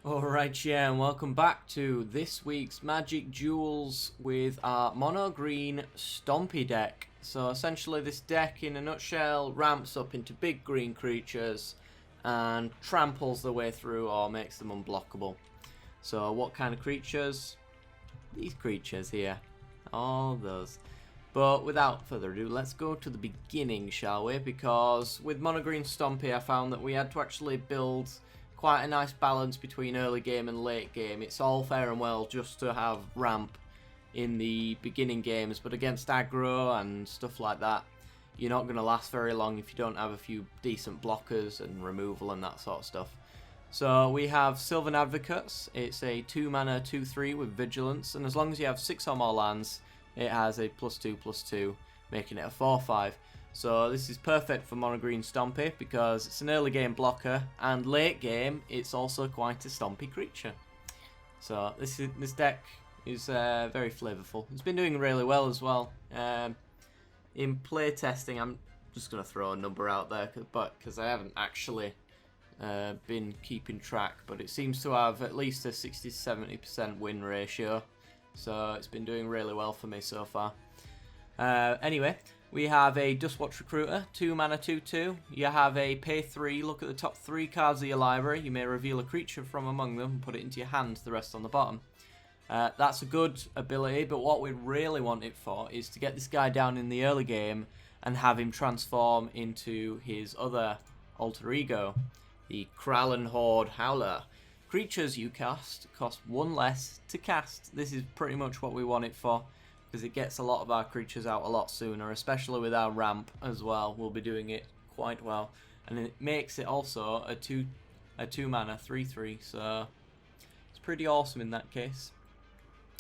Alright, yeah, and welcome back to this week's Magic Duels with our mono green Stompy deck. So essentially this deck in a nutshell ramps up into big green creatures and tramples their way through or makes them unblockable. So what kind of creatures? These creatures here. All those. But without further ado, let's go to the beginning, shall we? Because with mono green Stompy I found that we had to actually build quite a nice balance between early game and late game. It's all fair and well just to have ramp in the beginning games, but against aggro and stuff like that, you're not going to last very long if you don't have a few decent blockers and removal and that sort of stuff. So we have Sylvan Advocates. It's a 2 mana 2/3 with Vigilance, and as long as you have 6 or more lands, it has a +2/+2, making it a 4/5. So this is perfect for mono green Stompy because it's an early game blocker, and late game it's also quite a stompy creature. So this deck is very flavourful. It's been doing really well as well. In play testing, I'm just going to throw a number out there because I haven't actually been keeping track, but it seems to have at least a 60-70% win ratio. So it's been doing really well for me so far. Anyway, we have a Dustwatch Recruiter, 2 mana 2/2. You have a pay 3, look at the top 3 cards of your library. You may reveal a creature from among them and put it into your hand, the rest on the bottom. That's a good ability, but what we really want it for is to get this guy down in the early game and have him transform into his other alter ego, the Krallen Horde Howler. Creatures you cast cost 1 less to cast. This is pretty much what we want it for, because it gets a lot of our creatures out a lot sooner, especially with our ramp as well. We'll be doing it quite well, and it makes it also a 2 mana 3/3, so it's pretty awesome in that case.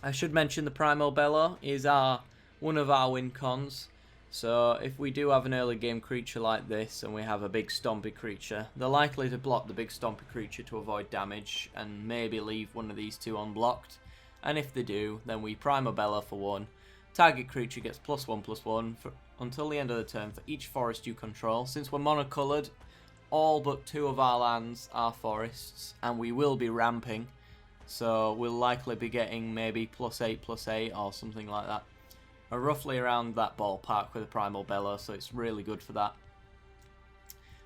I should mention the Primal Bellow is one of our win cons. So if we do have an early game creature like this and we have a big stompy creature, they're likely to block the big stompy creature to avoid damage and maybe leave one of these two unblocked. And if they do, then we Primal Bellow for 1. Target creature gets +1/+1 until the end of the turn for each forest you control. Since we're monocoloured, all but 2 of our lands are forests, and we will be ramping. So we'll likely be getting maybe +8/+8 or something like that. Or roughly around that ballpark with a Primal Bellow, so it's really good for that.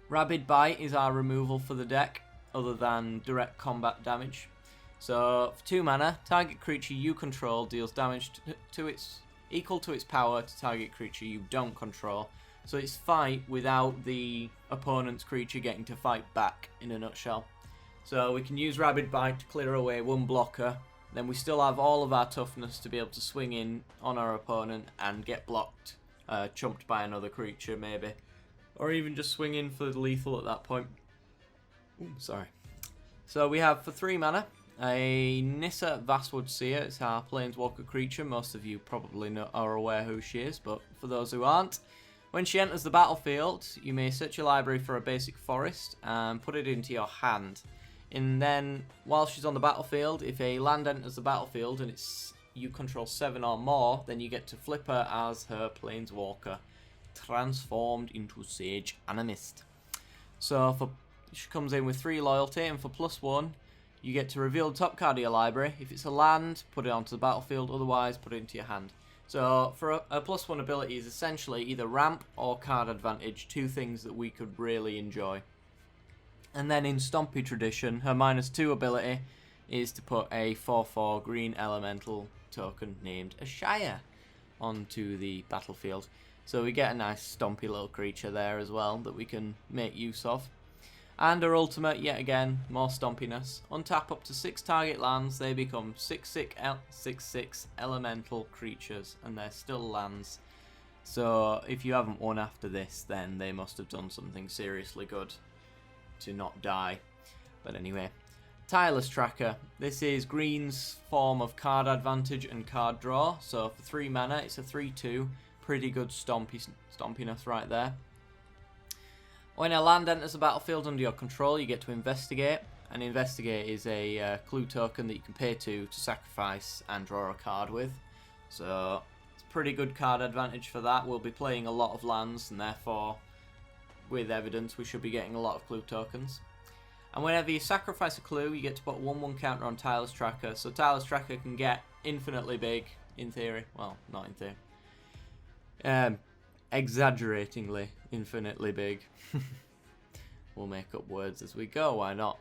Rabid Bite is our removal for the deck, other than direct combat damage. So for 2 mana, target creature you control deals damage equal to its power to target creature you don't control. So it's fight without the opponent's creature getting to fight back, in a nutshell. So we can use Rabid Bite to clear away 1 blocker. Then we still have all of our toughness to be able to swing in on our opponent and get blocked, chumped by another creature maybe. Or even just swing in for the lethal at that point. Ooh, sorry. So we have for 3 mana, a Nissa Vastwood Seer. It's our planeswalker creature. Most of you probably are aware who she is, but for those who aren't, when she enters the battlefield, you may search your library for a basic forest and put it into your hand. And then, while she's on the battlefield, if a land enters the battlefield and you control 7 or more, then you get to flip her as her planeswalker, transformed into Sage Animist. So she comes in with 3 loyalty, and for +1, you get to reveal the top card of your library. If it's a land, put it onto the battlefield, otherwise put it into your hand. So for a +1 ability is essentially either ramp or card advantage, 2 things that we could really enjoy. And then in Stompy tradition, her -2 ability is to put a 4/4 green elemental token named a Shire onto the battlefield. So we get a nice stompy little creature there as well that we can make use of. And her ultimate, yet again, more stompiness. Untap up to 6 target lands, they become 6/6 elemental creatures, and they're still lands. So if you haven't won after this, then they must have done something seriously good to not die. But anyway, Tireless Tracker. This is green's form of card advantage and card draw. So for 3 mana, it's a 3/2. Pretty good stompiness right there. When a land enters the battlefield under your control, you get to investigate. And investigate is a clue token that you can pay to sacrifice and draw a card with. So it's pretty good card advantage for that. We'll be playing a lot of lands, and therefore with evidence we should be getting a lot of clue tokens. And whenever you sacrifice a clue, you get to put a 1/1 counter on Tireless Tracker. So Tireless Tracker can get infinitely big, in theory. Well, not in theory. Exaggeratingly infinitely big. We'll make up words as we go, why not?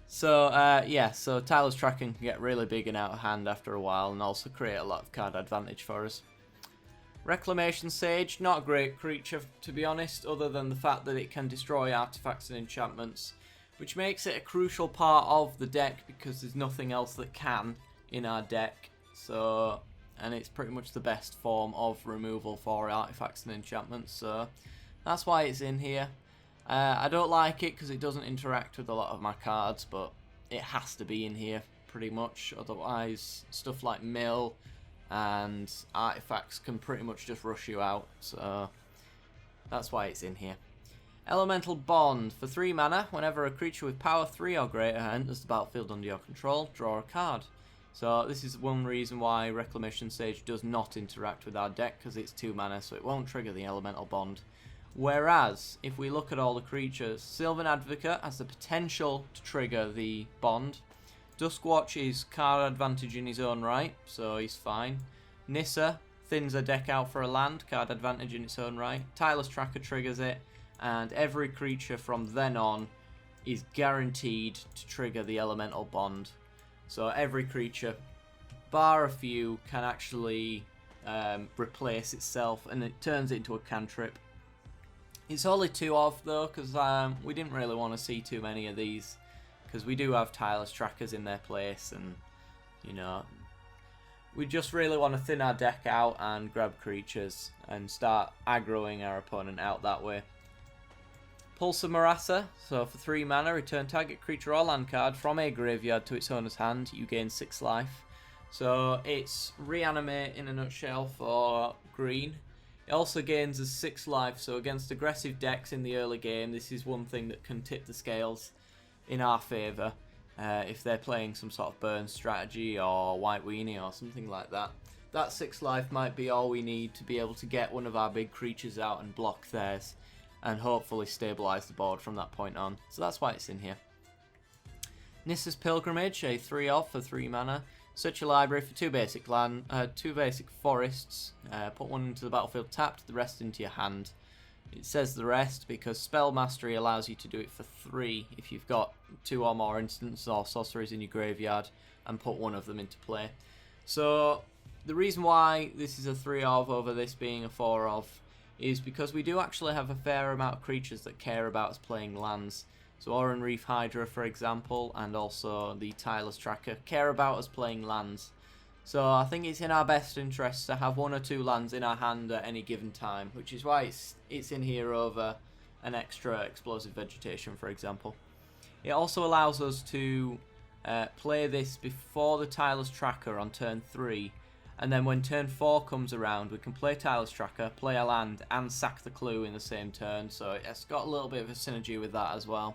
So, yeah, so Tireless Tracker can get really big and out of hand after a while, and also create a lot of card advantage for us. Reclamation Sage, not a great creature, to be honest, other than the fact that it can destroy artifacts and enchantments, which makes it a crucial part of the deck because there's nothing else that can in our deck. So, and it's pretty much the best form of removal for artifacts and enchantments, so that's why it's in here. I don't like it because it doesn't interact with a lot of my cards, but it has to be in here pretty much, otherwise stuff like mill and artifacts can pretty much just rush you out, so that's why it's in here. Elemental Bond. For 3 mana, whenever a creature with power 3 or greater enters the battlefield under your control, draw a card. So this is one reason why Reclamation Sage does not interact with our deck, because it's 2 mana, so it won't trigger the Elemental Bond. Whereas, if we look at all the creatures, Sylvan Advocate has the potential to trigger the bond. Duskwatch is card advantage in his own right, so he's fine. Nissa thins a deck out for a land, card advantage in its own right. Tireless Tracker triggers it, and every creature from then on is guaranteed to trigger the Elemental Bond. So every creature, bar a few, can actually replace itself, and it turns it into a cantrip. It's only 2 of though, because we didn't really want to see too many of these, because we do have Tireless Trackers in their place, and you know, we just really want to thin our deck out and grab creatures and start aggroing our opponent out that way. Pulse of Marassa, so for 3 mana, return target creature or land card from a graveyard to its owner's hand, you gain 6 life. So it's Reanimate in a nutshell for green. It also gains us 6 life, so against aggressive decks in the early game, this is one thing that can tip the scales in our favour. If they're playing some sort of burn strategy or white weenie or something like that. That 6 life might be all we need to be able to get one of our big creatures out and block theirs, and hopefully stabilise the board from that point on. So that's why it's in here. Nissa's Pilgrimage, a 3-of for 3 mana. Search your library for 2 basic forests. Put 1 into the battlefield tapped, the rest into your hand. It says the rest because Spell Mastery allows you to do it for 3 if you've got 2 or more instants or sorceries in your graveyard, and put 1 of them into play. So the reason why this is a 3-of over this being a 4-of is because we do actually have a fair amount of creatures that care about us playing lands. So Oran Reef Hydra, for example, and also the Tireless Tracker care about us playing lands. So I think it's in our best interest to have 1 or 2 lands in our hand at any given time, which is why it's in here over an extra Explosive Vegetation, for example. It also allows us to play this before the Tireless Tracker on turn 3, and then when turn 4 comes around, we can play Tireless Tracker, play a land, and sack the clue in the same turn, so it's got a little bit of a synergy with that as well.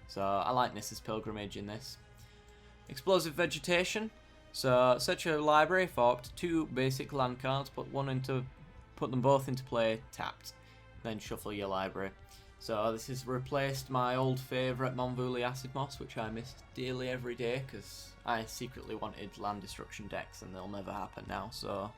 So I like Nissa's Pilgrimage in this. Explosive Vegetation. So search your library for up to 2 basic land cards, put them both into play, tapped. Then shuffle your library. So this has replaced my old favourite Monvuli Acid Moss, which I miss dearly every day because I secretly wanted land destruction decks and they'll never happen now, so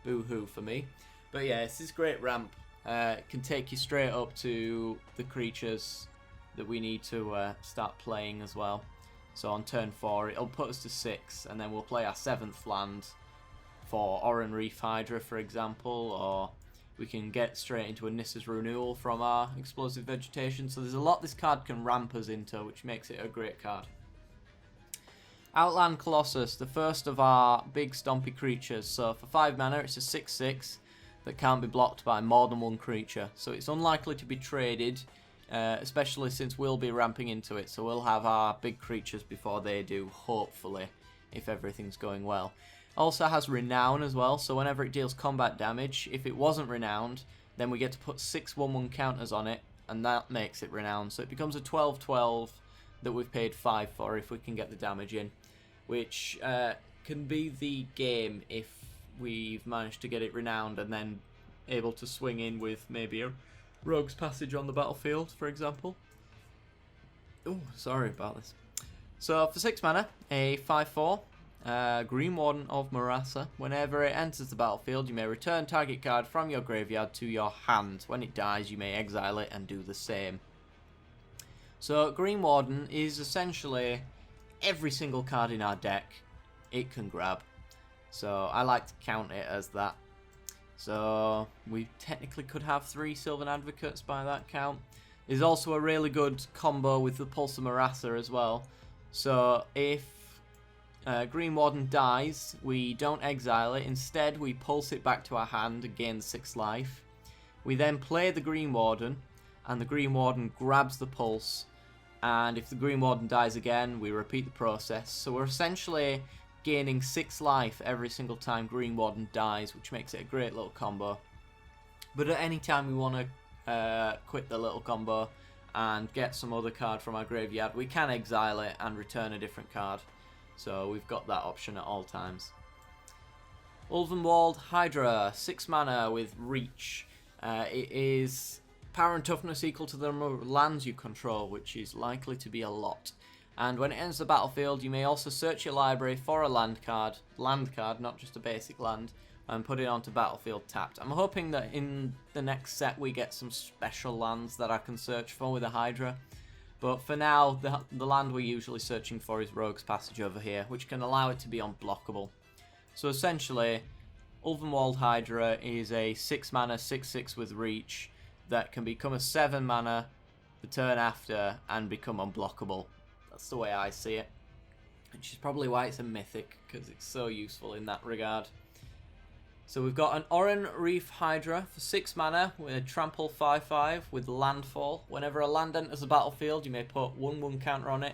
boo-hoo for me. But yeah, it's this great ramp. It can take you straight up to the creatures that we need to start playing as well. So on turn 4 it'll put us to 6, and then we'll play our 7th land for Oran Reef Hydra, for example, or we can get straight into a Nissa's Renewal from our Explosive Vegetation. So there's a lot this card can ramp us into, which makes it a great card. Outland Colossus, the first of our big stompy creatures. So for 5 mana it's a 6/6 that can't be blocked by more than 1 creature. So it's unlikely to be traded, especially since we'll be ramping into it, so we'll have our big creatures before they do, hopefully, if everything's going well. Also has Renown as well, so whenever it deals combat damage, if it wasn't Renowned, then we get to put 6 1/1 counters on it, and that makes it Renowned. So it becomes a 12/12 that we've paid 5 for if we can get the damage in, which can be the game if we've managed to get it Renowned and then able to swing in with maybe a Rogue's Passage on the battlefield, for example. Oh, sorry about this. So for 6 mana, a 5/4 Green Warden of Marasa. Whenever it enters the battlefield, you may return target card from your graveyard to your hand. When it dies, you may exile it and do the same. So Green Warden is essentially every single card in our deck it can grab. So I like to count it as that. So we technically could have 3 Sylvan Advocates by that count. There's also a really good combo with the Pulse of Marasa as well. So if Green Warden dies, we don't exile it. Instead, we pulse it back to our hand and gain 6 life. We then play the Green Warden, and the Green Warden grabs the pulse. And if the Green Warden dies again, we repeat the process. So we're essentially gaining 6 life every single time Green Warden dies, which makes it a great little combo. But at any time we want to quit the little combo and get some other card from our graveyard, we can exile it and return a different card. So we've got that option at all times. Ulvenwald Hydra, 6 mana with Reach. It is power and toughness equal to the number of lands you control, which is likely to be a lot. And when it enters the battlefield, you may also search your library for a land card, not just a basic land, and put it onto battlefield tapped. I'm hoping that in the next set we get some special lands that I can search for with a Hydra. But for now, the land we're usually searching for is Rogue's Passage over here, which can allow it to be unblockable. So essentially, Ulvenwald Hydra is a 6 mana 6/6 with Reach that can become a 7 mana the turn after and become unblockable. That's the way I see it, which is probably why it's a mythic, because it's so useful in that regard. So we've got an Oran Reef Hydra for 6 mana with a trample 5/5 with landfall. Whenever a land enters the battlefield, you may put 1/1 counter on it.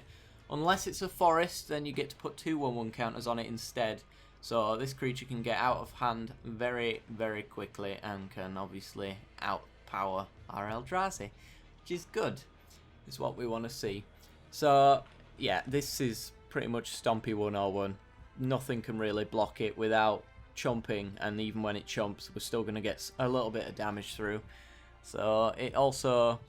Unless it's a forest, then you get to put 2 1/1 counters on it instead. So this creature can get out of hand very, very quickly and can obviously outpower our Eldrazi, which is good. It's what we want to see. So yeah, this is pretty much Stompy 101. Nothing can really block it without chumping, and even when it chumps, we're still going to get a little bit of damage through. So it also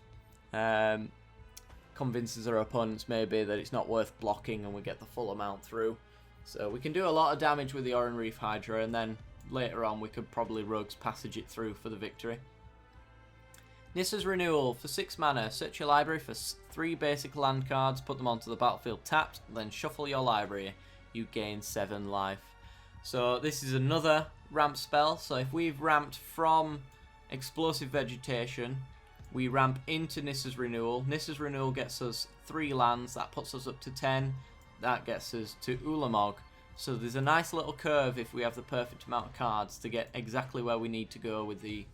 convinces our opponents maybe that it's not worth blocking and we get the full amount through. So we can do a lot of damage with the Oran Reef Hydra, and then later on we could probably Rogue's Passage it through for the victory. Nissa's Renewal for 6 mana. Search your library for 3 basic land cards, put them onto the battlefield tapped, then shuffle your library. You gain 7 life. So this is another ramp spell. So if we've ramped from Explosive Vegetation, we ramp into Nissa's Renewal. Nissa's Renewal gets us 3 lands. That puts us up to 10. That gets us to Ulamog. So there's a nice little curve if we have the perfect amount of cards to get exactly where we need to go with the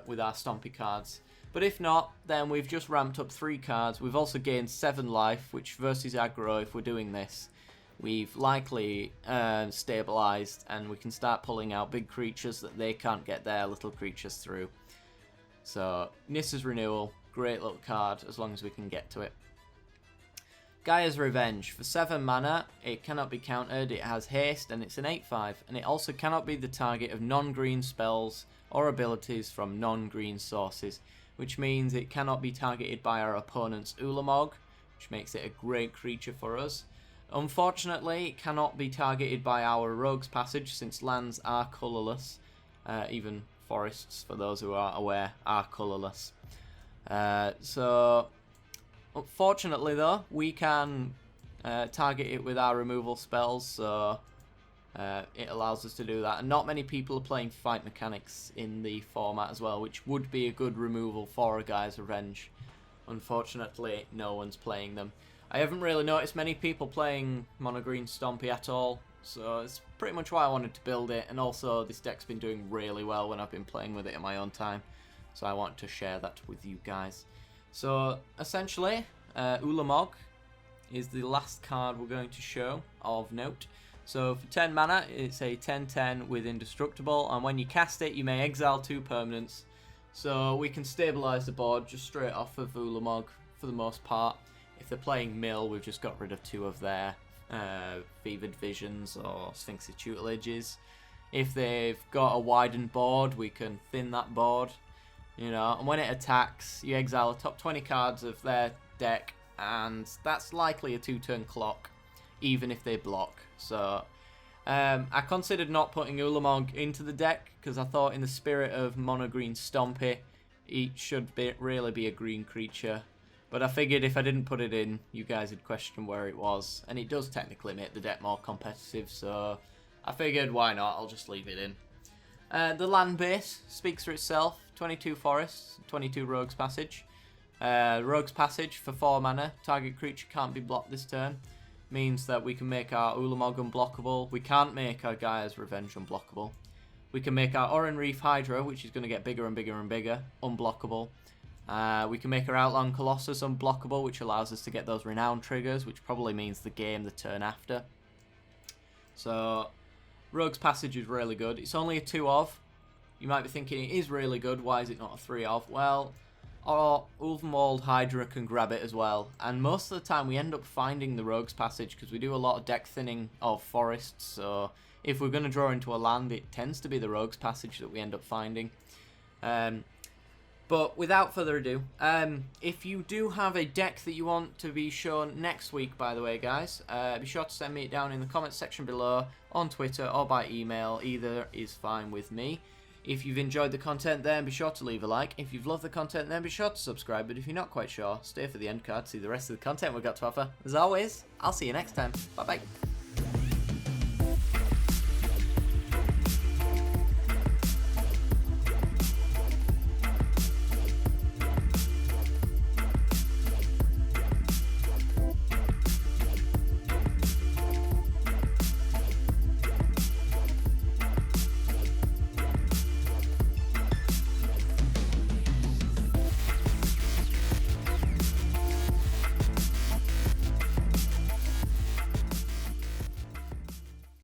with our Stompy cards. But if not, then we've just ramped up 3 cards. We've also gained 7 life, which versus aggro, if we're doing this, we've likely stabilized, and we can start pulling out big creatures that they can't get their little creatures through. So Nissa's Renewal, great little card as long as we can get to it. Gaia's Revenge for 7 mana. It cannot be countered, it has haste, and it's an 8/5, and it also cannot be the target of non-green spells or abilities from non-green sources, which means it cannot be targeted by our opponent's Ulamog, which makes it a great creature for us. Unfortunately, it cannot be targeted by our Rogue's Passage, since lands are colourless. Even forests, for those who are aware, are colourless. So, unfortunately though, we can target it with our removal spells, so it allows us to do that. And not many people are playing fight mechanics in the format as well, which would be a good removal for a Gaia's Revenge. Unfortunately, no one's playing them. I haven't really noticed many people playing Mono Green Stompy at all, so it's pretty much why I wanted to build it. And also, this deck's been doing really well when I've been playing with it in my own time, so I wanted to share that with you guys. So essentially, Ulamog is the last card we're going to show of note. So for 10 mana, it's a 10/10 with Indestructible, and when you cast it, you may exile 2 permanents. So we can stabilise the board just straight off of Ulamog for the most part. If they're playing Mill, we've just got rid of 2 of their Fevered Visions or Sphinx's Tutelages. If they've got a widened board, we can thin that board. You know, and when it attacks, you exile the top 20 cards of their deck and that's likely a 2-turn clock, even if they block. So I considered not putting Ulamog into the deck, because I thought in the spirit of mono green Stompy, it should really be a green creature. But I figured if I didn't put it in, you guys would question where it was. And it does technically make the deck more competitive, so I figured why not, I'll just leave it in. The land base speaks for itself. 22 forests, 22 Rogue's Passage. Rogue's Passage for 4 mana. Target creature can't be blocked this turn. Means that we can make our Ulamog unblockable. We can't make our Gaia's Revenge unblockable. We can make our Oran Reef Hydra, which is going to get bigger and bigger and bigger, unblockable. We can make our Outland Colossus unblockable, which allows us to get those Renown triggers, which probably means the game the turn after. So, Rogue's Passage is really good. It's only a 2 of. You might be thinking it is really good, why is it not a 3 of? Well, our Ulvenwald Hydra can grab it as well. And most of the time we end up finding the Rogue's Passage, because we do a lot of deck thinning of forests, so if we're going to draw into a land, it tends to be the Rogue's Passage that we end up finding. But without further ado, if you do have a deck that you want to be shown next week, by the way, guys, be sure to send me it down in the comments section below, on Twitter or by email. Either is fine with me. If you've enjoyed the content, then be sure to leave a like. If you've loved the content, then be sure to subscribe. But if you're not quite sure, stay for the end card to see the rest of the content we've got to offer. As always, I'll see you next time. Bye-bye.